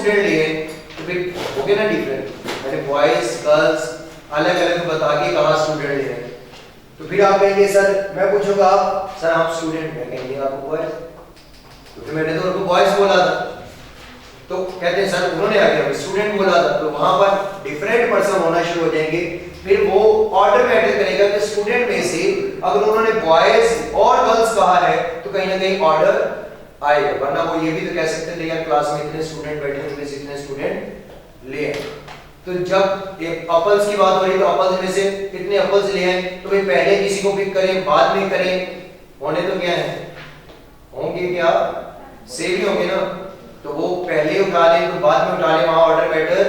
Student लिए तो फिर हो गया ना डिफरेंट। मैंने बॉयज गर्ल्स अलग अलग बता के कहाँ स्टूडेंट लिए हैं, तो फिर आप कहेंगे सर, मैं पूछूंगा सर आप स्टूडेंट, मैं कहेंगे आपको बॉयज, क्योंकि मैंने तो उनको बॉयज बोला था। तो कहते हैं सर उन्होंने आगे स्टूडेंट बोला था, तो वहां पर डिफरेंट पर्सन होना शुरू हो जाएंगे। फिर वो ऑर्डर मैटर करेगा कि स्टूडेंट में से अगर उन्होंने बॉयज और गर्ल्स कहा है तो कहीं ना कहीं ऑर्डर आएगा, वरना वो ये भी तो कह सकते थे यार क्लास में इतने स्टूडेंट बैठे हैं, उनमें से इतने स्टूडेंट ले आए। तो जब एक अपल्स की बात हो रही है तो अपल्स में से कितने अपल्स ले आए, तो भाई पहले किसी को पिक करें बाद में करें, होने तो क्या है, होंगे क्या सेम ही होंगे ना, तो वो पहले उठा ले तो बाद में उठा ले, वहां ऑर्डर मैटर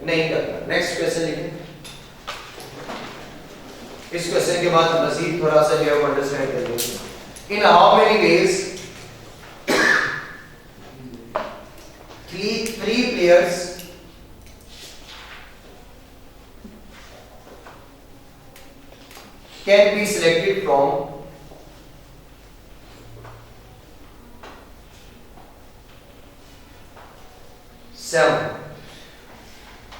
नहीं करता। नेक्स्ट क्वेश्चन लिखें। इस क्वेश्चन के बाद मजीद थोड़ा सा जो अंडरस्टैंड कर लेंगे। In how many ways three players can be selected from 7?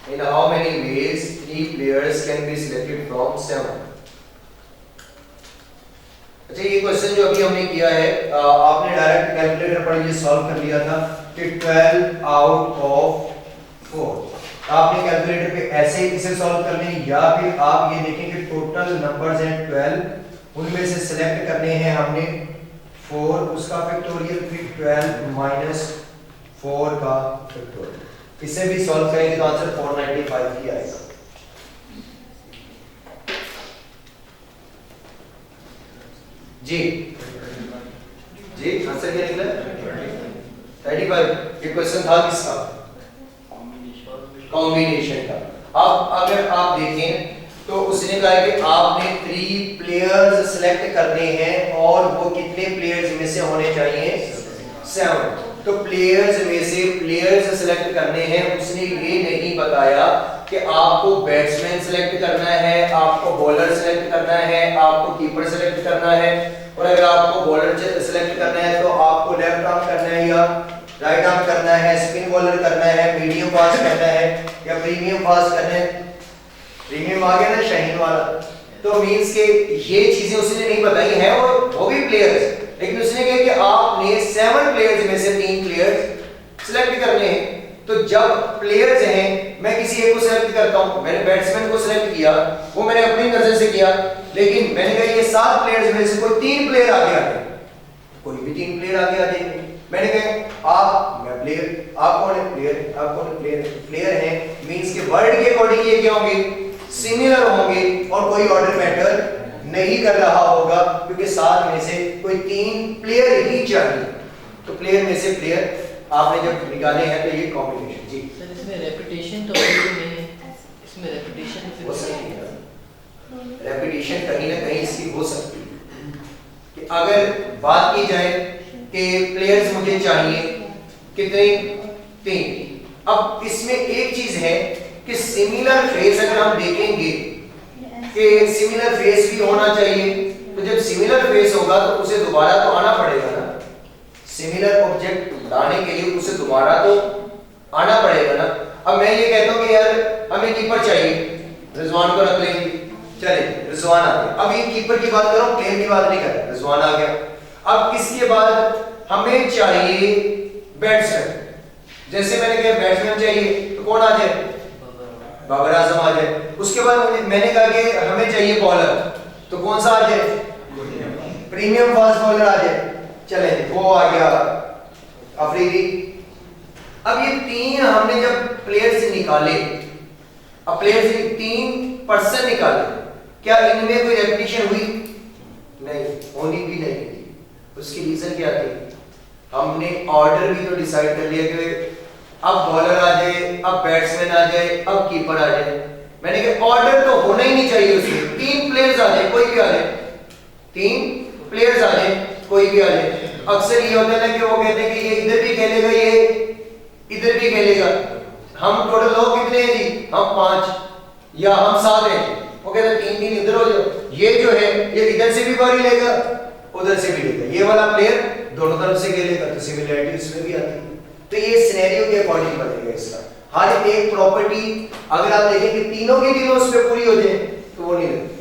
In how many ways 3 players can be selected from 7? अच्छा, ये क्वेश्चन जो अभी हमने किया है आपने डायरेक्ट कैलकुलेटर पर ये सॉल्व कर लिया था कि 12 आउट ऑफ 4। आपने कैलकुलेटर पे ऐसे ही इसे सॉल्व करने, या फिर आप ये देखें कि टोटल नंबर्स हैं 12, उनमें से सिलेक्ट करने हैं हमने 4 उसका फैक्टोरियल, फिर 12 माइनस 4 का फैक्टोरियल। इसे भी सॉल्व करेंगे तो आंसर 495 ही आएगा। जी जी आंसर क्या निकला? 35। ये क्वेश्चन था किसका? कॉम्बिनेशन का। अब अगर आप देखें तो उसने कहा कि आपने 3 प्लेयर्स सिलेक्ट करने हैं और वो कितने प्लेयर्स में से होने चाहिए? 7। तो प्लेयर्स में से प्लेयर्स सिलेक्ट करने हैं, उसने ये नहीं बताया कि आपको बैट्समैन सिलेक्ट करना है, आपको बॉलर सिलेक्ट करना है, आपको कीपर सिलेक्ट करना है, और अगर आपको बॉलर सिलेक्ट करना है तो आपको लेफ्ट आर्म करना है या राइट आर्म करना है, स्पिन बॉलर करना है, मीडियम फास्ट करना है या प्रीमियम फास्ट करना है। प्रीमियम आ गया ना शाहीन वाला, तो मींस के ये चीजें उसने नहीं बताई हैं, और वो भी प्लेयर्स, लेकिन उसने कहा कि आपने 7 प्लेयर्स में से 3 प्लेयर्स सिलेक्ट करने हैं। तो जब प्लेयर्स हैं, मैं किसी एक को सिलेक्ट करता हूं, मैंने बैट्समैन को सिलेक्ट किया, वो मैंने अपनी नजर से किया, लेकिन मैंने कहा ये 7 प्लेयर्स में से कोई 3 प्लेयर आगे आ गए, कोई भी 3 प्लेयर आगे आ जाएंगे। मैंने कहा आप, मैं प्लेयर, आप कौन है? प्लेयर। आप कौन है? प्लेयर। प्लेयर है मींस के वर्ड के अकॉर्डिंग ये क्या होंगे? सिमिलर होंगे, और कोई ऑर्डर मैटर नहीं कर रहा होगा, क्योंकि 7 में से कोई 3 प्लेयर ही चाहिए। तो प्लेयर में से प्लेयर आपने जब निकाले हैं तो ये कॉम्बिनेशन। जी सर, इसमें रेपिटेशन तो नहीं है, इसमें रेपिटेशन हो सकती है, रेपिटेशन कहीं ना कहीं इसकी हो सकती है। कि अगर बात की जाए कि प्लेयर्स मुझे चाहिए कितने? 3। अब इसमें एक चीज है कि सिमिलर फेस अगर हम देखेंगे कि सिमिलर फेस भी होना चाहिए, तो जब सिमिलर फेस होगा तो उसे दोबारा तो आना पड़ेगा ना, सिमिलर ऑब्जेक्ट लाने के लिए उसे दोबारा तो आना पड़ेगा ना। अब मैं ये कहता हूं कि यार हमें कीपर चाहिए, रिजवान को रख लेंगे, चले रिजवान आ गया। अब ये कीपर की बात कर रहा हूं, प्लेयर की बात नहीं कर रहा, रिजवान आ गया। अब इसके बाद हमें चाहिए बैट्समैन, जैसे मैंने कहा बैट्समैन चाहिए तो कौन आ जाए? बाबर आजम आ जाए। उसके बाद मैंने कहा कि हमें चाहिए बॉलर, तो कौन सा आ जाए? प्रीमियम फास्ट बॉलर आ जाए। चले वो आ गया अफरीदी। अब ये 3 हमने जब प्लेयर से निकाले, अब प्लेयर से 3 पर्सन निकाले, क्या इनमें कोई रेपिटेशन हुई? नहीं, होनी भी नहीं थी। उसकी रीजन क्या थी? हमने ऑर्डर भी तो डिसाइड कर लिया कि अब बॉलर आ जाए, अब बैट्समैन आ जाए, अब कीपर आ जाए। मैंने कहा ऑर्डर तो होना ही नहीं चाहिए उसमें, 3 प्लेयर्स आ जाए, कोई भी आ जाए, 3 प्लेयर्स आ जाए, कोई भी आ जाए। अक्सर ये होता है ना कि वो कहते हैं कि ये इधर भी खेलेगा, ये इधर भी खेलेगा। हम टोटल लोग कितने हैं जी? हम 5 या हम 7 हैं। वो कहते हैं 3 इधर हो जाओ, ये जो है ये इधर से भी बारी लेगा, उधर से भी लेगा, ये वाला प्लेयर दोनों तरफ से खेलेगा, तो सिमिलरिटी उसमें भी आती है। तो ये सिनेरियो के अकॉर्डिंग बनेगा इसका। हर एक प्रॉपर्टी अगर आप देखें कि तीनों की तीनों उस पे पूरी हो जाए तो वो नहीं लगती,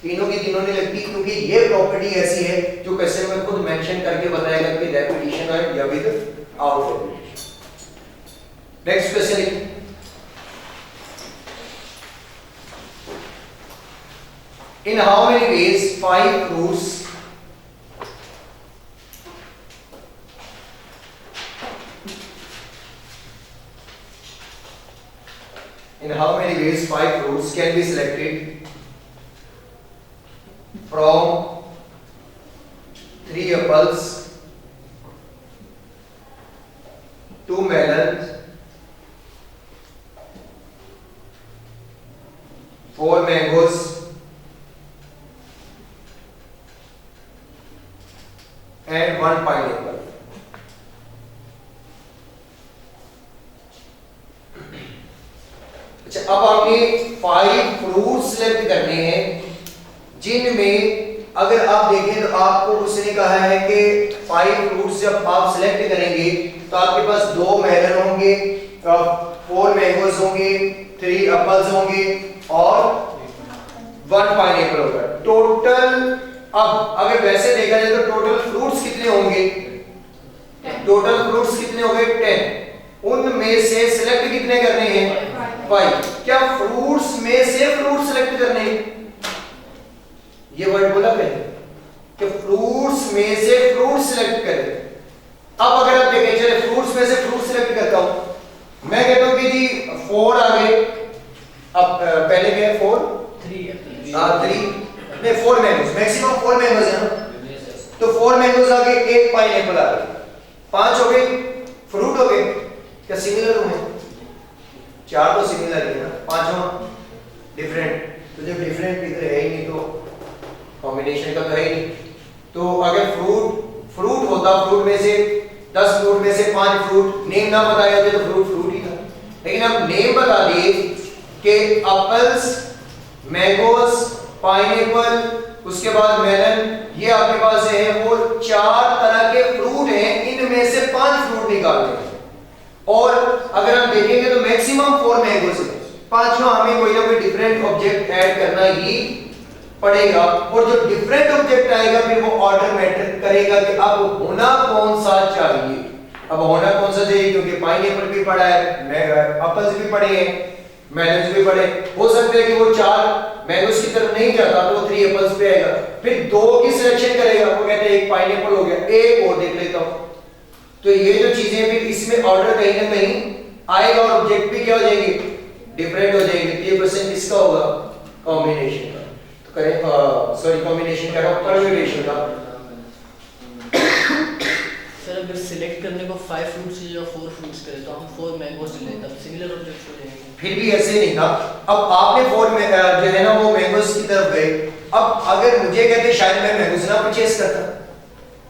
तीनों की तीनों नहीं लगती, क्योंकि ये प्रॉपर्टी ऐसी है जो क्वेश्चन में खुद मेंशन करके बताएगा कि रेपिटेशन है या with out repetition. Next question, in how many ways 5 fruits can be selected from 3 apples, 2 melons, 4 mangoes and 1 pineapple. अच्छा, अब हमने 5 फ्रूट सिलेक्ट करने हैं जिनमें अगर आप देखें तो आपको उसने कहा है कि 5 फ्रूट्स जब आप सिलेक्ट करेंगे तो आपके पास 2 मेलन होंगे, 4 मैंगोज होंगे, 3 एप्पल्स होंगे और 1 पाइनएप्पल होगा। टोटल अब अगर वैसे देखा जाए तो टोटल फ्रूट्स कितने होंगे? टोटल फ्रूट्स कितने हो गए? 10। उनमें से सिलेक्ट कितने करने हैं? 5। क्या फ्रूट्स में से फ्रूट सिलेक्ट करने हैं? ये वर्ड बोला मैंने कि फ्रूट्स में से फ्रूट सिलेक्ट करें। अब अगर आप देखें, चले फ्रूट्स में से फ्रूट सिलेक्ट करता हूं, मैं कहता हूं कि जी 4 आ गए। अब पहले क्या है? 4 3 नहीं 4 मैंगोज, मैक्सिमम 4 मैंगोज है ना, तो 4 मैंगोज आ गए, 1 पाइनएप्पल आ गए, 5 हो गए, फ्रूट हो गए। क्या सिमिलर हुए? 4 तो सिमिलर है ना, 5वां डिफरेंट, तो जब डिफरेंट इधर है ही नहीं तो कॉम्बिनेशन का तो है ही नहीं। तो अगर फ्रूट होता, फ्रूट में से 10 फ्रूट में से 5 फ्रूट नेम ना बताए होते तो फ्रूट ही था, लेकिन अब नेम बता दिए कि एप्पल्स, मैंगोज, पाइनएप्पल, उसके बाद मेलन, ये आपके पास है वो 4 तरह के फ्रूट हैं, इनमें से 5 फ्रूट निकालने हैं। और अगर हम देखेंगे तो मैक्सिमम 4 मैंगोज है, 5वां हमें कोई ना कोई डिफरेंट ऑब्जेक्ट ऐड करना ही पड़ेगा। और जो डिफरेंट ऑब्जेक्ट आएगा फिर वो ऑर्डर मैटर करेगा कि अब होना कौन सा चाहिए। अब होना कौन सा चाहिए, क्योंकि पाइनएप्पल भी पड़ा है, एप्पल्स भी पड़े हैं, मेलन्स भी पड़े, हो सकता है कि वो 4 मैंगोज की तरफ नहीं जाता तो वो 3 एप्पल्स पे आएगा, फिर 2 की सिलेक्शन करेगा, वो कहते हैं 1 पाइनएप्पल हो गया, एक और देख लेता हूं। तो ये जो चीजें फिर इसमें ऑर्डर कहीं ना कहीं आएगा और ऑब्जेक्ट भी क्या हो जाएंगे? डिफरेंट हो जाएंगे। तो ये क्वेश्चन किसका होगा? कॉम्बिनेशन का। तो करें सॉरी कॉम्बिनेशन का, परम्यूटेशन का। सर अगर सिलेक्ट करने को 5 फ्रूट्स या 4 फ्रूट्स करें तो हम 4 मैंगोज ले लेते हैं, सिमिलर ऑब्जेक्ट्स हो जाएंगे। फिर भी ऐसे नहीं था। अब आपने 4 में जो है ना वो मैंगोज की तरफ गए। अब अगर मुझे कहते शायद मैं मैंगोज ना परचेस करता,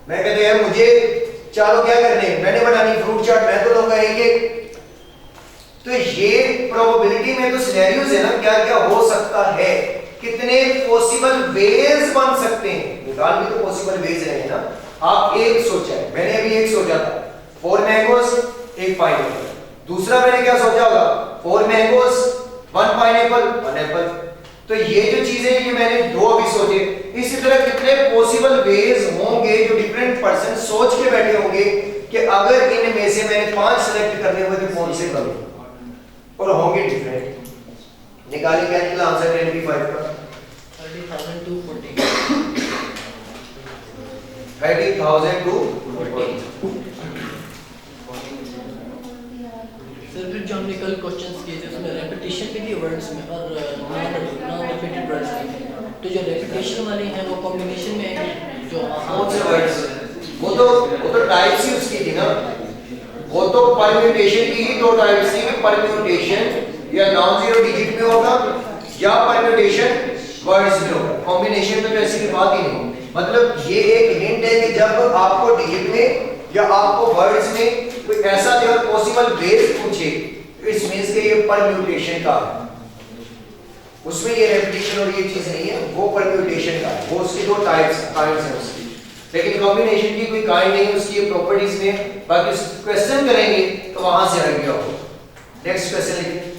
मैं कहते यार मुझे चारों क्या करने, मैंने बनानी फ्रूट चाट, मैं तो लूंगा एक। तो ये प्रोबेबिलिटी में तो सिनेरियोज है ना, क्या क्या हो सकता है, कितने पॉसिबल वेज बन सकते हैं, निकाल भी तो पॉसिबल वेज रहेंगे ना। आप एक सोचा है, मैंने अभी एक सोचा था 4 मैंगोज 1 पाइनएप्पल, दूसरा मैंने क्या सोचा होगा 4 मैंगोज 1 पाइनएप्पल 1 एप्पल। तो ये जो चीजें ये मैंने 2 अभी सोचे, इसी तरह कितने पॉसिबल वेज होंगे जो डिफरेंट पर्सन सोच के बैठे होंगे कि अगर इनमें से मैंने 5 सिलेक्ट करने हुए तो कौन से करूं, और होंगे डिफरेंट। निकालें क्या निकला आंसर 25 का? 30,000 to 40। 30,000 to 40। सर फिर जो हमने कल क्वेश्चंस किए थे उसमें रेपिटेशन भी थी वर्ड्स में और नॉन रिपीटेड वर्ड्स में, तो जो रेपिटेशन वाले हैं वो कॉम्बिनेशन में आएंगे। जो कौन से वर्ड्स? वो तो टाइप्स ही उसकी थी ना, वो तो परम्यूटेशन की ही 2 टाइप्स थी कि परम्यूटेशन या नॉन जीरो डिजिट में होगा या परम्यूटेशन वर्ड्स में होगा। कॉम्बिनेशन में तो ऐसी की बात ही नहीं। मतलब ये एक हिंट है कि जब आपको डिजिट में या आपको वर्ड्स में कोई ऐसा जो पॉसिबल वेज पूछे, इट्स मींस कि ये परम्यूटेशन का है, उसमें ये रेपिटेशन और ये चीज नहीं है, वो परम्यूटेशन का है, वो उसकी 2 टाइप्स हैं उसकी। लेकिन कॉम्बिनेशन की कोई काइंड नहीं है उसकी प्रॉपर्टीज में, बाकी क्वेश्चन करेंगे तो वहां से आइडिया होगा। नेक्स्ट क्वेश्चन लिखिए।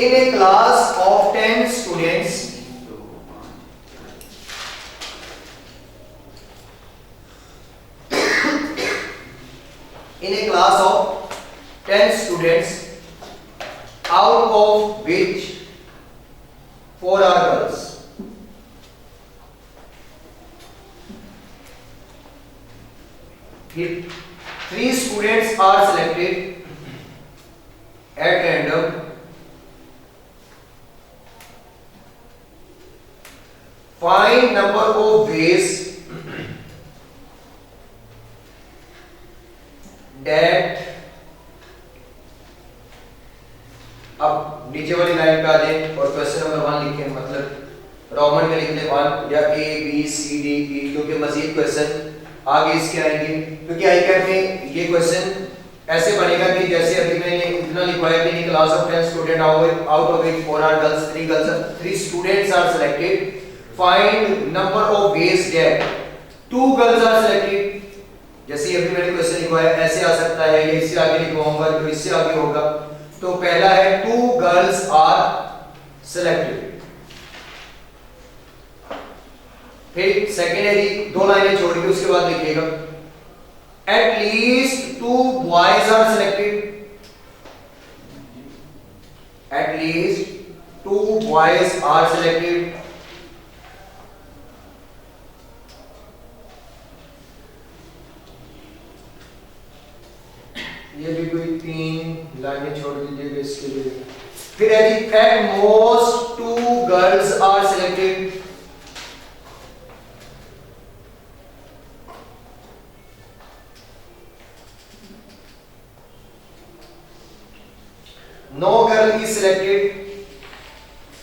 In a class of 10 students, in a class of 10 students, out of which 4 are girls, if 3 students are selected at random, find number of ways that, अब नीचे वाली लाइन पे आ जाए और क्वेश्चन नंबर 1 लिखें, मतलब Roman में लिख लें 1 या A B C D E, क्योंकि मजीद क्वेश्चन आगे इसके आएंगे। क्योंकि आई कैट में ये क्वेश्चन ऐसे बनेगा कि जैसे अभी मैंने इतना लिखवाया कि class of 10 student out of which 4 are girls, 3 students are selected, find number of ways that 2 girls are selected। जैसे अभी मैंने क्वेश्चन लिखवाया ऐसे आ सकता है, ये इससे आगे लिखवाऊंगा तो इससे आगे होगा। तो पहला है 2 girls are selected, फिर सेकेंड है जी 2 लाइनें छोड़ के उसके बाद लिखिएगा at least 2 boys are selected, at least 2 boys are selected, ये भी कोई 3 लाइनें छोड़ दीजिएगा इसके लिए। फिर है जी at most 2 girls are selected, no girl is selected।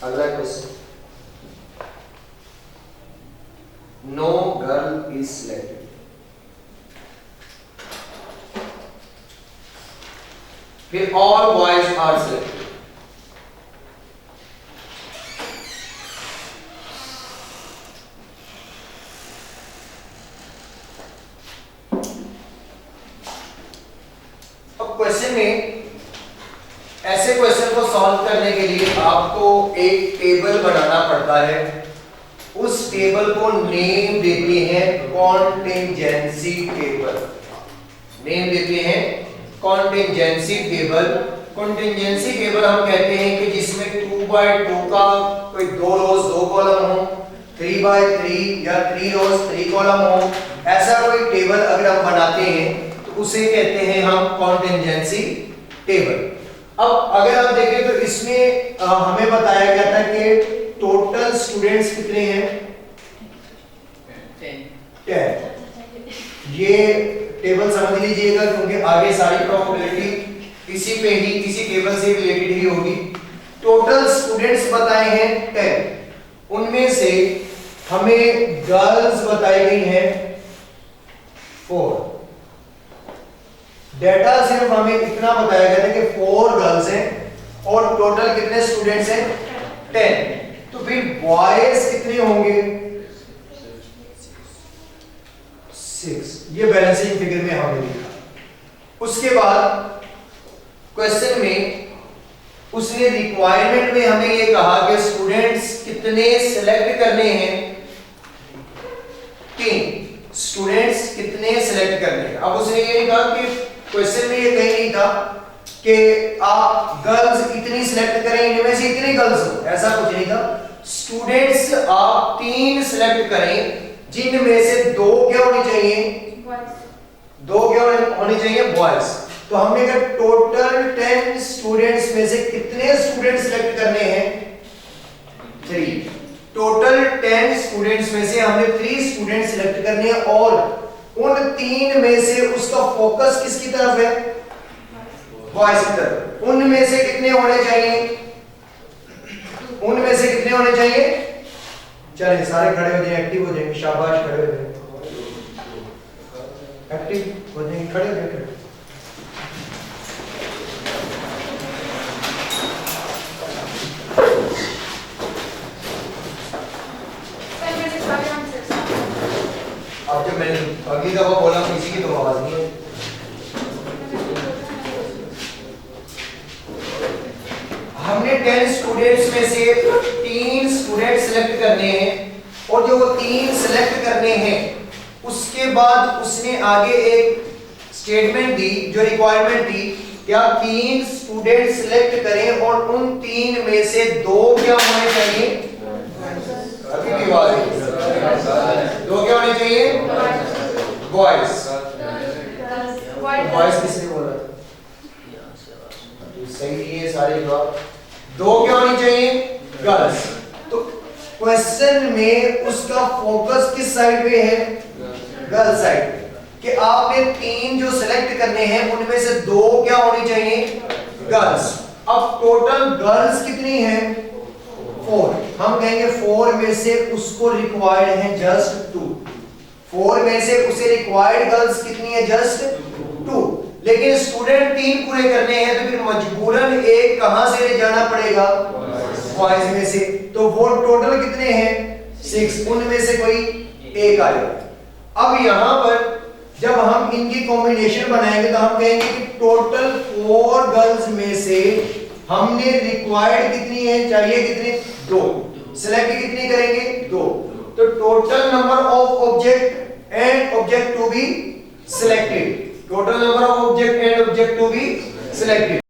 अगला question, no girl is selected, फिर all boys are selected। अब क्वेश्चन में ऐसे क्वेश्चन को सॉल्व करने के लिए आपको एक टेबल बनाना पड़ता है। उस टेबल को नेम देते हैं कॉन्टिंजेंसी टेबल, नेम देते हैं कॉन्टिंजेंसी टेबल। कॉन्टिंजेंसी टेबल हम कहते हैं कि जिसमें 2x2 का कोई 2 रोज 2 कॉलम हो, 3x3 या 3 रोज 3 कॉलम हो, ऐसा कोई टेबल अगर हम बनाते हैं तो उसे कहते हैं हम कॉन्टिंजेंसी टेबल। अब अगर आप देखें तो इसमें हमें बताया गया था कि टोटल स्टूडेंट्स कितने हैं? 10। ये टेबल समझ लीजिएगा क्योंकि आगे सारी प्रोबेबिलिटी इसी पे ही, इसी टेबल से रिलेटेड ही होगी। टोटल स्टूडेंट्स बताए हैं 10, उनमें से हमें गर्ल्स बताई गई हैं 4। डेटा सिर्फ हमें इतना बताया गया था कि 4 गर्ल्स हैं और टोटल कितने स्टूडेंट्स हैं? 10। तो फिर बॉयज कितने होंगे? 6। ये बैलेंसिंग फिगर में हमने लिखा। उसके बाद क्वेश्चन में उसने रिक्वायरमेंट में हमें ये कहा कि स्टूडेंट्स कितने सिलेक्ट करने हैं? 3 स्टूडेंट्स कितने सिलेक्ट करने हैं। अब उसने ये नहीं कहा कि क्वेश्चन में ये कहीं नहीं था कि आप गर्ल्स इतनी सिलेक्ट करें, इनमें से इतनी गर्ल्स हो, ऐसा कुछ नहीं था। स्टूडेंट्स आप 3 सिलेक्ट करें जिनमें से 2 क्या होनी चाहिए? 2 क्या होनी चाहिए? बॉयज। तो हमने कहा टोटल 10 स्टूडेंट्स में से कितने स्टूडेंट सिलेक्ट करने हैं? 3। टोटल 10 स्टूडेंट्स में से हमने 3 स्टूडेंट सिलेक्ट करने हैं और उन 3 में से उसका फोकस किसकी तरफ है? बॉयज की तरफ। उनमें से कितने होने चाहिए? उनमें से कितने होने चाहिए? चलिए सारे खड़े हो जाएं, एक्टिव हो जाएंगे। शाबाश, खड़े हो जाएं, एक्टिव हो जाएंगे, खड़े हो जाएं। अगली दफा बोला किसी की तो आवाज नहीं है। हमने 10 स्टूडेंट्स में से 3 स्टूडेंट सिलेक्ट करने हैं और जो वो 3 सिलेक्ट करने हैं उसके बाद उसने आगे एक स्टेटमेंट दी जो रिक्वायरमेंट थी कि आप 3 स्टूडेंट सिलेक्ट करें और उन 3 में से 2 क्या होने चाहिए? अभी भी आवाज है। 2 क्या होने चाहिए? बॉयज। बॉयज किसने बोला? सही है सारे जवाब। 2 क्या होनी चाहिए? गर्ल्स। तो क्वेश्चन में उसका फोकस किस साइड पे है? गर्ल्स साइड पे। कि आपने 3 जो सिलेक्ट करने हैं उनमें से 2 क्या होनी चाहिए? गर्ल्स। अब टोटल गर्ल्स कितनी है? 4। हम कहेंगे 4 में से उसको रिक्वायर्ड है जस्ट 2। 4 में से उसे रिक्वायर्ड गर्ल्स कितनी है? जस्ट 2। लेकिन स्टूडेंट 3 पूरे करने हैं तो फिर मजबूरन एक कहां से ले जाना पड़ेगा? बॉयज में से। तो वो टोटल कितने हैं? 6। उनमें से कोई एक आएगा। अब यहां पर जब हम इनकी कॉम्बिनेशन बनाएंगे तो हम कहेंगे कि टोटल 4 गर्ल्स में से हमने रिक्वायर्ड कितनी है? चाहिए कितनी? 2। सिलेक्ट कितनी करेंगे? 2। तो total number of object and object to be selected. Total number of object and object to be selected.